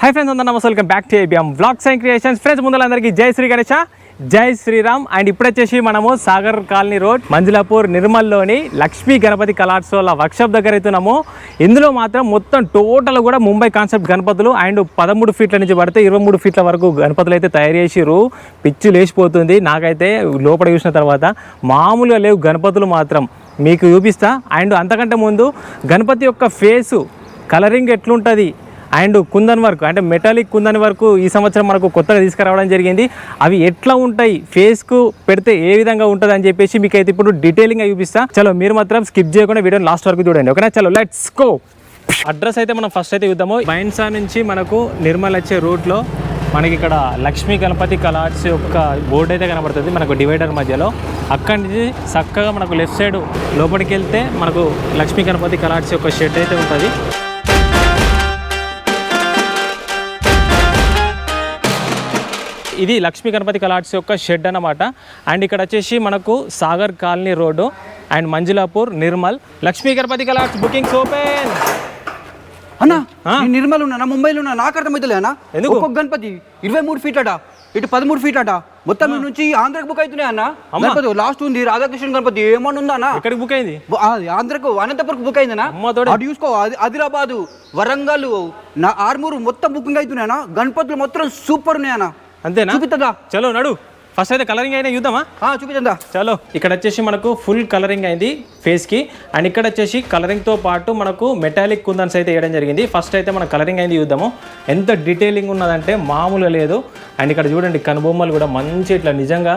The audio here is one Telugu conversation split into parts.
हाय फ्रेंड्स अंदर नमस्ते welcome back to ABM vlogs and creations friends ముందలందరికీ జై శ్రీ గణేష జై శ్రీరామ్ అండ్ ఇప్పుడు వచ్చేసి మనము సాగర్ కాలనీ రోడ్ మంజులాపూర్ నిర్మల్లోని లక్ష్మీ గణపతి కళాశాల వర్క్షాప్ దగ్గర అవుతున్నాము. ఇందులో మాత్రం మొత్తం టోటల్ కూడా ముంబై కాన్సెప్ట్ గణపతులు అండ్ 13 ఫీట్ల నుంచి పడితే 23 ఫీట్ల వరకు గణపతులు అయితే తయారు చేసిర్రు. పిచ్చి లేచిపోతుంది నాకైతే లోపల చూసిన తర్వాత. మామూలుగా లేవు గణపతులు మాత్రం, మీకు చూపిస్తా. అండ్ అంతకంటే ముందు గణపతి యొక్క ఫేసు కలరింగ్ ఎట్లుంటుంది అండ్ కుందన్ వర్క్ అంటే మెటాలిక్ కుందన్ వర్క్ ఈ సంవత్సరం మనకు కొత్తగా తీసుకురావడం జరిగింది. అవి ఎట్లా ఉంటాయి, ఫేస్కు పెడితే ఏ విధంగా ఉంటుంది అని చెప్పేసి మీకు అయితే ఇప్పుడు డీటెయిలింగ్గా చూపిస్తా. చలో మీరు మాత్రం స్కిప్ చేయకుండా వీడియోని లాస్ట్ వరకు చూడండి, ఓకేనా? చలో లెట్స్ గో. అడ్రస్ అయితే మనం ఫస్ట్ అయితే చూద్దాము. బైన్సా నుంచి మనకు నిర్మల్ వచ్చే రూట్లో మనకి ఇక్కడ లక్ష్మీ గణపతి కళార్స్ యొక్క బోర్డు అయితే కనబడుతుంది మనకు డివైడర్ మధ్యలో. అక్కడి నుంచి చక్కగా మనకు లెఫ్ట్ సైడ్ లోపలికి వెళ్తే మనకు లక్ష్మీ గణపతి కళార్స్ యొక్క షెడ్ అయితే ఉంటుంది. ఇది లక్ష్మీ గణపతి కళార్స్ యొక్క షెడ్ అన్నమాట. అండ్ ఇక్కడ వచ్చేసి మనకు Sagar colony road and Manjulapur Nirmal. Lakshmi Ganapathi colours bookings open. అన్నా నిర్మల్ ఉన్నా ముంబైలో ఉన్నా నాకు అర్థమవుతలే అన్న. ఎందుకు ఒక్కొక్క గణపతి 23 ఫీట్ అట, ఇటు 13 ఫీట్ అట, మొత్తం నుంచి ఆంధ్రకు బుక్ అవుతున్నాయి అన్న. గణపతి లాస్ట్ ఉంది రాధాకృష్ణ గణపతి ఏమన్నా ఉందా అన్న? ఎక్కడికి బుక్ అయింది? ఆంధ్రకు అనంతపురం బుక్ అయిందన్నా. అటు చూసుకో, ఆదిలాబాదు, వరంగల్, ఆర్మూరు మొత్తం బుకింగ్ అవుతున్నాయి అన్న. గణపతులు మొత్తం సూపర్ ఉన్నాయి అన్న. అంతేనా? చూపిద్దా? చలో నడు. ఫస్ట్ అయితే కలరింగ్ అయినా చూద్దామా? చూపిద్దా. చలో ఇక్కడ వచ్చేసి మనకు ఫుల్ కలరింగ్ అయింది ఫేస్కి. అండ్ ఇక్కడ వచ్చేసి కలరింగ్తో పాటు మనకు మెటాలిక్ కుందన్స్ అయితే వేయడం జరిగింది. ఫస్ట్ అయితే మనం కలరింగ్ అయింది చూద్దాము. ఎంత డీటెయిలింగ్ ఉన్నదంటే మామూలుగా లేదు. అండ్ ఇక్కడ చూడండి కనుబొమ్మలు కూడా మంచి ఇట్లా నిజంగా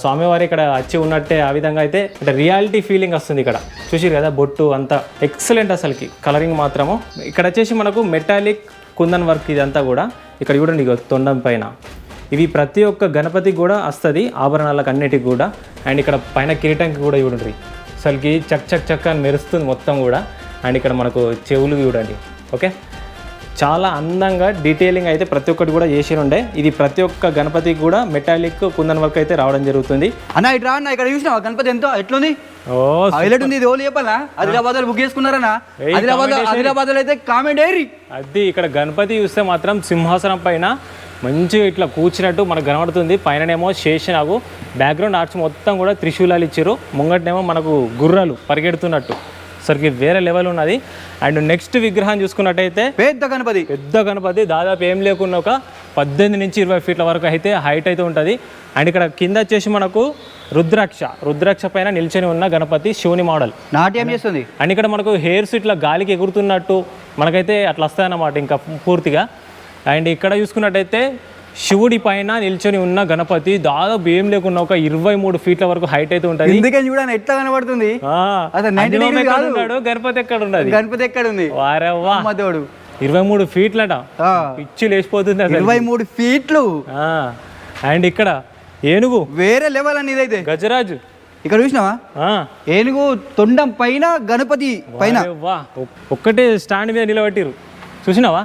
స్వామివారి ఇక్కడ వచ్చి ఉన్నట్టే ఆ విధంగా అయితే అంటే రియాలిటీ ఫీలింగ్ వస్తుంది. ఇక్కడ చూసిరు కదా బొట్టు అంతా ఎక్సలెంట్ అసలుకి కలరింగ్ మాత్రము. ఇక్కడ వచ్చేసి మనకు మెటాలిక్ కుందన్ వర్క్ ఇదంతా కూడా. ఇక్కడ చూడండి ఇక తొండం పైన ఇవి ప్రతి ఒక్క గణపతికి కూడా వస్తుంది, ఆభరణాలకు అన్నిటికి కూడా. అండ్ ఇక్కడ పైన కిరీటంకి కూడా చూడండి అసలుకి చక్ చక్ చక్ అని మెరుస్తుంది మొత్తం కూడా. అండ్ ఇక్కడ మనకు చెవులు చూడండి, ఓకే. చాలా అందంగా డీటెయిలింగ్ అయితే ప్రతి ఒక్కటి కూడా చేసి ఉండే. ఇది ప్రతి ఒక్క గణపతికి కూడా మెటాలిక్ కుందన్ వర్క్ అయితే రావడం జరుగుతుంది. అన్న ఇట్లా అన్న ఇక్కడ చూసినా గణపతి ఎంతో ఎట్లుంది, హైలైట్ ఉంది. ఇది ఓన్లీ చెప్పాలా? ఆదిలాబాద్ బుక్ చేసుకున్నారన్నా? ఆదిలాబాద్ అయితే కామెంట్ ఏరి అది. ఇక్కడ గణపతి చూస్తే మాత్రం సింహాసనం పైన మంచిగా ఇట్లా కూర్చున్నట్టు మనకు కనబడుతుంది. పైననేమో శేషనాగు, బ్యాక్గ్రౌండ్ ఆర్ట్స్ మొత్తం కూడా త్రిశూలాలు ఇచ్చారు. ముంగటనేమో మనకు గుర్రాలు పరిగెడుతున్నట్టు సరికి వేరే లెవెల్ ఉన్నది. అండ్ నెక్స్ట్ విగ్రహం చూసుకున్నట్టయితే పెద్ద గణపతి దాదాపు ఏం లేకున్నా ఒక 18 నుంచి 20 ఫీట్ల వరకు అయితే హైట్ అయితే ఉంటుంది. అండ్ ఇక్కడ కింద వచ్చేసి మనకు రుద్రాక్ష పైన నిల్చొని ఉన్న గణపతి శివుని మోడల్ నాట్యం చేస్తుంది. అండ్ ఇక్కడ మనకు హెయిర్స్ ఇట్లా గాలికి ఎగురుతున్నట్టు మనకైతే అట్లా వస్తాయన్నమాట ఇంకా పూర్తిగా. అండ్ ఇక్కడ చూసుకున్నట్టయితే శివుడి పైన నిల్చొని ఉన్న గణపతి దాదాపు ఏం లేకున్నా ఒక 23 ఫీట్ల వరకు హైట్ అయితే ఉంటుంది. చూడండి ఎట్లా కనబడుతుంది. గణపతి ఎక్కడ ఉన్నది? గణపతి ఎక్కడ ఉంది? 23 ఫీట్లట, పిచ్చి లేచిపోతుంది అసలు. 23 ఫీట్లు. అండ్ ఇక్కడ ఏనుగు వేరే లెవెల్ అని ఇదైతే గజరాజు. ఇక్కడ చూసినావా ఏనుగు తొండం పైన గణపతి పైన ఒక్కటే స్టాండ్ మీద నిలబెట్టిరు. చూసినావా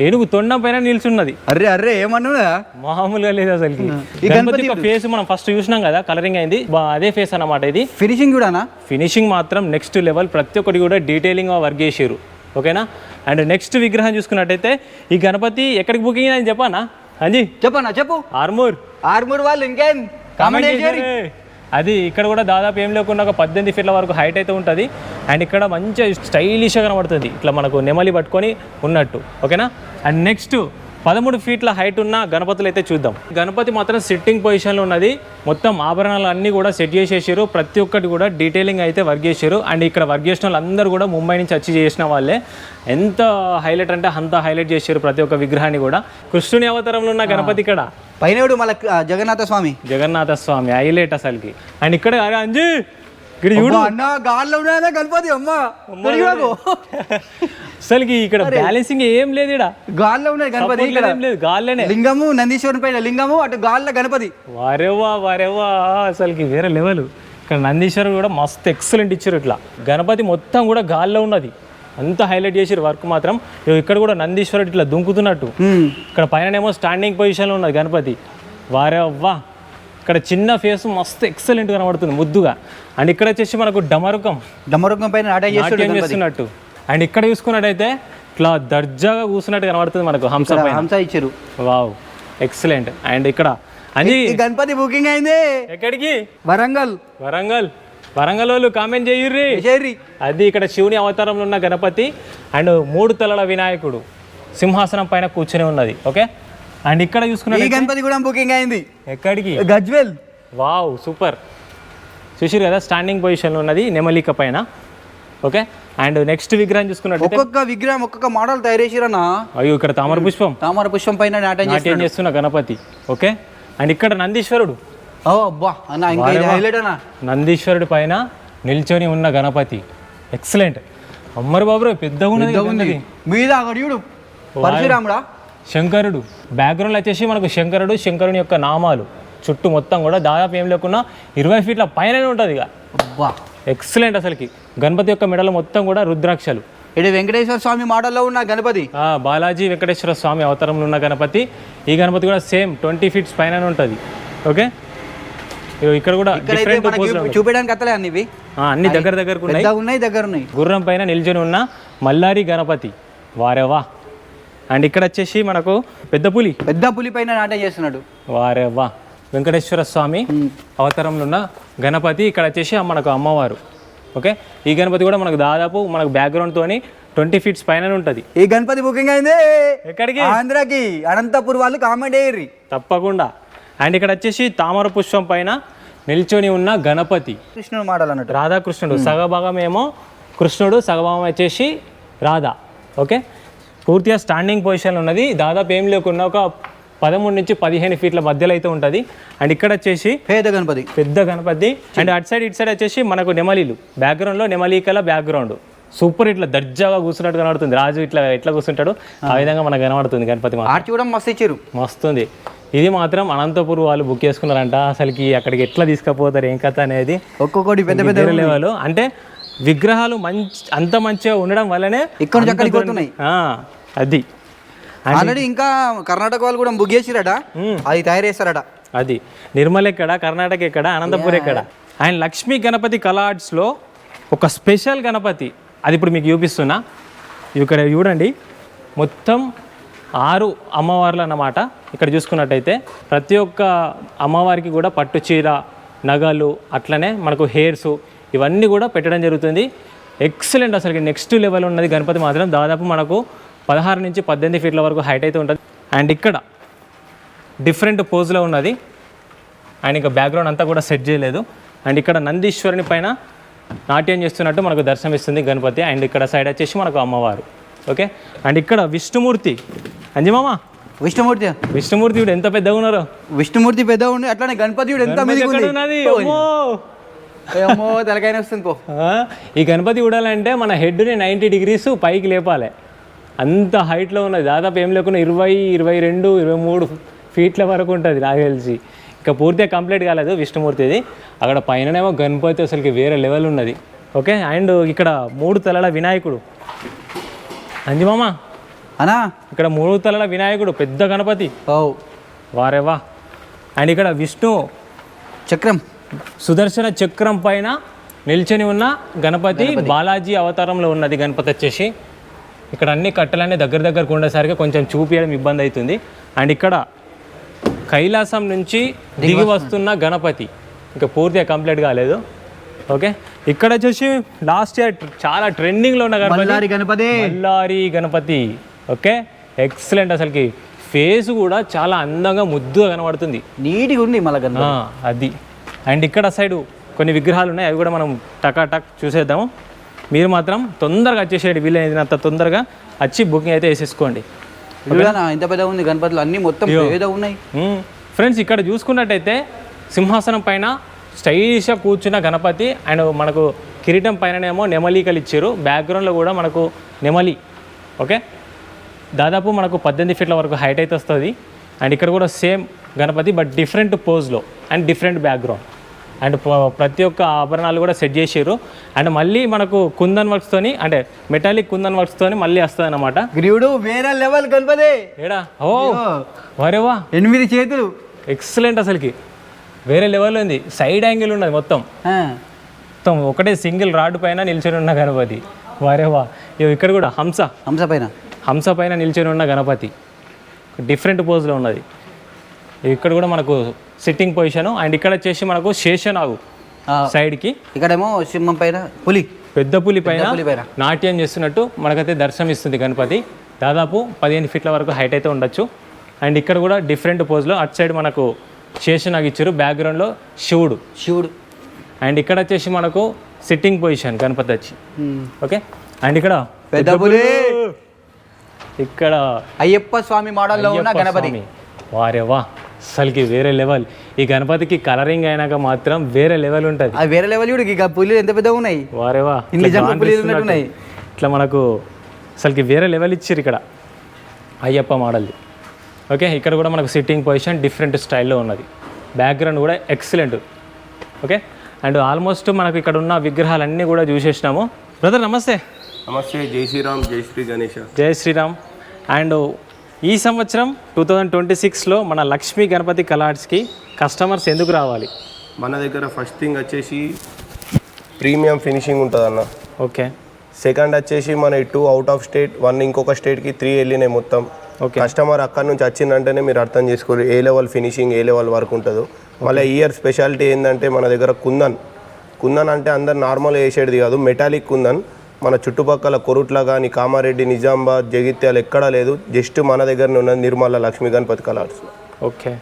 ఏనుగు తొండం పైన నిల్చున్నది. అర్రే ఏమన్నా మామూలుగా లేదు అసలు. గణపతి ఫేస్ మనం ఫస్ట్ చూసినాం కదా, కలరింగ్ అయింది అదే ఫేస్ అన్నమాట. ఇది ఫినిషింగ్ కూడా ఫినిషింగ్ మాత్రం నెక్స్ట్ లెవెల్. ప్రతి ఒక్కటి కూడా డీటెయిలింగ్ వర్క్ చేసారు, ఓకేనా? అండ్ నెక్స్ట్ విగ్రహం చూసుకున్నట్టయితే ఈ గణపతి ఎక్కడికి బుకింగ్ అని చెప్పానా? అంజీ చెప్పు. ఆర్మూర్ వాళ్ళు ఇంకేం అది. ఇక్కడ కూడా దాదాపు ఏం లేకుండా ఒక 18 ఫీట్ల వరకు హైట్ అయితే ఉంటుంది. అండ్ ఇక్కడ మంచిగా స్టైలిష్గా కనబడుతుంది ఇట్లా మనకు నెమలి పట్టుకొని ఉన్నట్టు, ఓకేనా? అండ్ నెక్స్ట్ 13 ఫీట్ల హైట్ ఉన్న గణపతులు అయితే చూద్దాం. గణపతి మాత్రం సిట్టింగ్ పొజిషన్లో ఉన్నది. మొత్తం ఆభరణాలు అన్నీ కూడా సెట్ చేసేసారు. ప్రతి ఒక్కటి కూడా డీటెయిలింగ్ అయితే వర్క్ చేశారు. అండ్ ఇక్కడ వర్క్ చేసిన వాళ్ళందరూ కూడా ముంబై నుంచి వచ్చి చేసిన వాళ్ళే. ఎంత హైలైట్ అంటే అంత హైలైట్ చేశారు ప్రతి ఒక్క విగ్రహాన్ని కూడా. కృష్ణుని అవతారంలో ఉన్న గణపతి ఇక్కడ పైన మళ్ళీ జగన్నాథ స్వామి హైలైట్ అసలుకి. అండ్ ఇక్కడ అంజీ గణపతి అసలుకి ఇక్కడ బ్యాలెన్సింగ్ ఏం లేదు. ఇక్కడ గాల్లో ఉన్నది గణపతి, గాల్లోనే లింగము, నందీశ్వరుని పైన లింగము, అటు గాల్లో గణపతి. వారేవా అసలుకి వేరే లెవెల్. ఇక్కడ నందీశ్వరుడు కూడా మస్తు ఎక్సలెంట్ ఇచ్చారు. ఇట్లా గణపతి మొత్తం కూడా గాల్లో ఉన్నది, అంత హైలైట్ చేసారు వర్క్ మాత్రం. ఇక్కడ కూడా నందీశ్వరుడు ఇట్లా దుంకుతున్నట్టు. ఇక్కడ పైననేమో స్టాండింగ్ పొజిషన్లో ఉన్నది గణపతి. వారేవ్వా ఇక్కడ చిన్న ఫేస్ మస్తు ఎక్సలెంట్ కనబడుతుంది ముద్దుగా. అండ్ ఇక్కడ వచ్చేసి మనకు డమరుకం పైన చేస్తున్నట్టు. అండ్ ఇక్కడ చూసుకున్నట్టయితే ఇట్లా దర్జాగా కూర్చున్నట్టు కనబడుతుంది మనకు హంస పైన. హంస ఇచ్చారు. Wow excellent. అండ్ ఇక్కడ అని ఈ గణపతి బుకింగ్ అయింది. ఎక్కడికి? వరంగల్. వరంగల్ వాళ్ళు కామెంట్ చేయుర్రి. అది ఇక్కడ శివుని అవతారంలో ఉన్న గణపతి అండ్ 3 తలల వినాయకుడు సింహాసనం పైన కూర్చొని ఉన్నది. ఓకే. అండ్ ఇక్కడ చూసుకున్న ఈ గణపతి కూడా బుకింగ్ అయింది. ఎక్కడికి? గజ్వెల్. Wow super. చూసిరు కదా స్టాండింగ్ పొజిషన్లో ఉన్నది నెమలిక పైన. ఓకే. అండ్ నెక్స్ట్ విగ్రహం చూసుకున్నట్టు ఒక్కొక్క విగ్రహం ఒక్కొక్క మోడల్ తయారు చేసిరన్నా. అయ్యో ఇక్కడ తామర పుష్పం పైన నాట్యం చేస్తున్న గణపతి. ఓకే. అండ్ ఇక్కడ నందీశ్వరుడు. నందీశ్వరుడి పైన నిల్చొని ఉన్న గణపతి ఎక్సలెంట్. అమ్మరు బాబు పెద్దగా ఉన్నది. మీద పరశురాముడా శంకరుడు. బ్యాక్గ్రౌండ్ వచ్చేసి మనకు శంకరుని యొక్క నామాలు చుట్టూ మొత్తం కూడా దాదాపు ఏం లేకున్నా 20 ఫీట్ల పైన ఉంటుంది. ఇక ఎక్సలెంట్ అసలుకి. గణపతి యొక్క మెడలో మొత్తం కూడా రుద్రాక్షలు. ఇది వెంకటేశ్వర స్వామి మోడల్లో ఉన్న గణపతి. బాలాజీ వెంకటేశ్వర స్వామి అవతారంలో ఉన్న గణపతి. ఈ గణపతి కూడా సేమ్ 20 ఫీట్స్ పైన ఉంటుంది. ఓకే. ఇక్కడ కూడా చూపించడానికి అత్తలే అన్ని దగ్గర ఉన్నాయి. గుర్రం పైన నిల్చొని ఉన్న మల్లారి గణపతి. వారేవా. అండ్ ఇక్కడ వచ్చేసి మనకు పెద్ద పులి పైన నాట్యం చేస్తున్నాడు. వారేవా. వెంకటేశ్వర స్వామి అవతారంలో ఉన్న గణపతి. ఇక్కడ వచ్చేసి మనకు అమ్మవారు. ఓకే. ఈ గణపతి కూడా మనకు దాదాపు మనకు బ్యాక్గ్రౌండ్ తోని 20 ఫీట్స్ పైన ఉంటుంది. ఈ గణపతి బుకింగ్ అయింది. ఎక్కడికి? ఆంధ్రాకి. అనంతపూర్ వాళ్ళు కామెంట్ అయ్యి తప్పకుండా. అండ్ ఇక్కడ వచ్చేసి తామర పుష్పం పైన నిల్చొని ఉన్న గణపతి. కృష్ణుడు మోడల్ అన్నట్టు. రాధాకృష్ణుడు. సగభాగం ఏమో కృష్ణుడు, సగభాగం వచ్చేసి రాధా. ఓకే. పూర్తిగా స్టాండింగ్ పొజిషన్ ఉన్నది. దాదాపు ఏం లేకుండా ఒక 13 నుంచి 15 ఫీట్ల మధ్యలో అయితే ఉంటుంది. అండ్ ఇక్కడ వచ్చేసి పెద్ద గణపతి. అండ్ అటు సైడ్ ఇటు సైడ్ వచ్చేసి మనకు నెమలీలు. బ్యాక్గ్రౌండ్లో నెమలీకల బ్యాక్గ్రౌండ్ సూపర్. ఇట్లా దర్జాగా కూర్చున్నట్టు కనబడుతుంది. రాజు ఎట్లా కూర్చుంటాడు ఆ విధంగా మనకు కనబడుతుంది గణపతి. మస్తుంది. ఇది మాత్రం అనంతపూర్ వాళ్ళు బుక్ చేసుకున్నారంట. అసలుకి అక్కడికి ఎట్లా తీసుకుపోతారు ఏం కథ అనేది ఒక్కొక్కటి పెద్ద లెవెల్. అంటే విగ్రహాలు అంత మంచిగా ఉండడం వల్లనే అది ఆల్రెడీ ఇంకా కర్ణాటక వాళ్ళు కూడా బుక్ చేసిరట. అది తయారు చేస్తారట. అది నిర్మల్ ఎక్కడ, కర్ణాటక ఎక్కడ, అనంతపూర్ ఎక్కడ. అండ్ లక్ష్మీ గణపతి కళా ఆర్ట్స్లో ఒక స్పెషల్ గణపతి అది ఇప్పుడు మీకు చూపిస్తున్నా. ఇక్కడ చూడండి మొత్తం 6 అమ్మవార్లు అన్నమాట. ఇక్కడ చూసుకున్నట్టయితే ప్రతి ఒక్క అమ్మవారికి కూడా పట్టు చీర, నగలు, అట్లనే మనకు హెయిర్స్ ఇవన్నీ కూడా పెట్టడం జరుగుతుంది. ఎక్సలెంట్. అసలు నెక్స్ట్ లెవెల్ ఉన్నది గణపతి మాత్రం. దాదాపు మనకు 16 నుంచి 18 ఫీట్ల వరకు హైట్ అయితే ఉంటుంది. అండ్ ఇక్కడ డిఫరెంట్ పోజ్లో ఉన్నది. అండ్ ఇంకా బ్యాక్గ్రౌండ్ అంతా కూడా సెట్ చేయలేదు. అండ్ ఇక్కడ నందీశ్వరుని పైన నాట్యం చేస్తున్నట్టు మనకు దర్శనమిస్తుంది గణపతి. అండ్ ఇక్కడ సైడ్ వచ్చేసి మనకు అమ్మవారు. ఓకే. అండ్ ఇక్కడ విష్ణుమూర్తి. అంజమామ విష్ణుమూర్తి ఎంత పెద్దగా ఉన్నారు. విష్ణుమూర్తి పెద్దగా ఉండి అట్లానే గణపతి ఎంత ఉన్నది. తలకైనా వస్తుంది. ఈ గణపతి చూడాలంటే మన హెడ్ని 90 డిగ్రీస్ పైకి లేపాలి. అంత హైట్లో ఉన్నది. దాదాపు ఏం లేకుండా 20, 22, 23 ఫీట్ల వరకు ఉంటుంది నాకు తెలిసి. ఇంకా పూర్తిగా కంప్లీట్ కాలేదు విష్ణుమూర్తిది. అక్కడ పైననేమో గణపతి అసలుకి వేరే లెవెల్ ఉన్నది. ఓకే. అండ్ ఇక్కడ 3 తలల వినాయకుడు. అంజమామ అనా ఇక్కడ 3 తలల వినాయకుడు పెద్ద గణపతి. వారేవా. అండ్ ఇక్కడ విష్ణు చక్రం, సుదర్శన చక్రం పైన నిల్చొని ఉన్న గణపతి. బాలాజీ అవతారంలో ఉన్నది గణపతి వచ్చేసి. ఇక్కడ అన్ని కట్టలన్నీ దగ్గరకు ఉండేసరికి కొంచెం చూపించడం ఇబ్బంది అవుతుంది. అండ్ ఇక్కడ కైలాసం నుంచి దిగి వస్తున్న గణపతి ఇంకా పూర్తిగా కంప్లీట్ కాలేదు. ఓకే. ఇక్కడ వచ్చేసి లాస్ట్ ఇయర్ చాలా ట్రెండింగ్లో ఉన్న మల్లారి గణపతి. ఓకే. ఎక్సలెంట్. అసలుకి ఫేస్ కూడా చాలా అందంగా ముద్దుగా కనబడుతుంది. నీట్గా ఉంది మళ్ళీ అది. అండ్ ఇక్కడ సైడు కొన్ని విగ్రహాలు ఉన్నాయి. అవి కూడా మనం టక్ చూసేద్దాము. మీరు మాత్రం తొందరగా వచ్చేసేయండి. వీలైనంత తొందరగా వచ్చి బుకింగ్ అయితే వేసేసుకోండి. ఇంత పెద్ద ఉంది గణపతులు అన్నీ మొత్తం ఉన్నాయి ఫ్రెండ్స్. ఇక్కడ చూసుకున్నట్టయితే సింహాసనం పైన స్టైలిష్గా కూర్చున్న గణపతి. అండ్ మనకు కిరీటం పైననేమో నెమలికలు ఇచ్చారు. బ్యాక్గ్రౌండ్లో కూడా మనకు నెమలి. ఓకే. దాదాపు మనకు 18 ఫీట్ల వరకు హైట్ అయితే వస్తుంది. అండ్ ఇక్కడ కూడా సేమ్ గణపతి బట్ డిఫరెంట్ పోజ్లో అండ్ డిఫరెంట్ బ్యాక్గ్రౌండ్. అండ్ ప్రతి ఒక్క ఆభరణాలు కూడా సెట్ చేసారు. అండ్ మళ్ళీ మనకు కుందన్ వర్క్స్తోని అంటే మెటాలిక్ కుందన్ వర్క్స్తోని మళ్ళీ వస్తుంది అనమాట. గ్రీవుడు వేరే లెవెల్ గణపతి. ఏడా వరేవా 8 చేతులు. ఎక్సలెంట్. అసలుకి వేరే లెవెల్లో ఉంది. సైడ్ యాంగిల్ ఉన్నది మొత్తం ఒకటే సింగిల్ రాడ్ పైన నిల్చొని ఉన్న గణపతి. వరేవా. ఇక్కడ కూడా హంస పైన హంస పైన నిల్చొని ఉన్న గణపతి డిఫరెంట్ పోజ్లో ఉన్నది. ఇక్కడ కూడా మనకు సిట్టింగ్ పొజిషన్. అండ్ ఇక్కడ వచ్చేసి మనకు శేషనాగు సైడ్కి, ఇక్కడేమో సింహం పైన పులి, పెద్ద పులి పైన నాట్యం చేస్తున్నట్టు మనకైతే దర్శనం ఇస్తుంది గణపతి. దాదాపు 15 ఫీట్ల వరకు హైట్ అయితే ఉండొచ్చు. అండ్ ఇక్కడ కూడా డిఫరెంట్ పోజ్లో అటు సైడ్ మనకు శేషనాగ్ ఇచ్చారు, బ్యాక్గ్రౌండ్లో శివుడు. అండ్ ఇక్కడ వచ్చేసి మనకు సిట్టింగ్ పొజిషన్ గణపతి వచ్చి. ఓకే. అండ్ ఇక్కడ పెద్ద పులి, ఇక్కడ అయ్యప్ప స్వామి మోడల్లో ఉన్న గణపతి. వారేవా, అసలుకి వేరే లెవెల్. ఈ గణపతికి కలరింగ్ అయినాక మాత్రం వేరే లెవెల్ ఉంటుంది. వేరే లెవెల్ కూడా ఇక పులి ఎంత పెద్దగా ఉన్నాయి. వారేవా, ఇట్లా మనకు అసలుకి వేరే లెవెల్ ఇచ్చారు ఇక్కడ అయ్యప్ప మోడల్ది. ఓకే. ఇక్కడ కూడా మనకు సిట్టింగ్ పొజిషన్ డిఫరెంట్ స్టైల్లో ఉన్నది, బ్యాక్గ్రౌండ్ కూడా ఎక్సలెంట్. ఓకే. అండ్ ఆల్మోస్ట్ మనకు ఇక్కడ ఉన్న విగ్రహాలన్నీ కూడా చూసేసినాము. బ్రదర్ నమస్తే. నమస్తే. జై శ్రీరామ్, జై శ్రీ గణేష. జై శ్రీరామ్. అండ్ ఈ సంవత్సరం 2026లో మన లక్ష్మీ గణపతి కలాట్స్కి కస్టమర్స్ ఎందుకు రావాలి? మన దగ్గర ఫస్ట్ థింగ్ వచ్చేసి ప్రీమియం ఫినిషింగ్ ఉంటుంది అన్న. ఓకే. సెకండ్ వచ్చేసి మన 2 అవుట్ ఆఫ్ స్టేట్, 1 ఇంకొక స్టేట్కి 3 వెళ్ళినాయి మొత్తం. ఓకే. కస్టమర్ అక్కడ నుంచి వచ్చిందంటేనే మీరు అర్థం చేసుకోరు ఏ లెవెల్ ఫినిషింగ్, ఏ లెవెల్ వర్క్ ఉంటుందో. మళ్ళీ ఇయర్ స్పెషాలిటీ ఏంటంటే మన దగ్గర కుందన్ అంటే అందరు నార్మల్ వేసేది కాదు, మెటాలిక్ కుందన్. మన చుట్టుపక్కల కొరుట్ల కానీ, కామారెడ్డి, నిజామాబాద్, జగిత్యాల ఎక్కడా లేదు. జస్ట్ మన దగ్గరనే ఉన్నది నిర్మల లక్ష్మీ గణపతి కలాట్స్. ఓకే.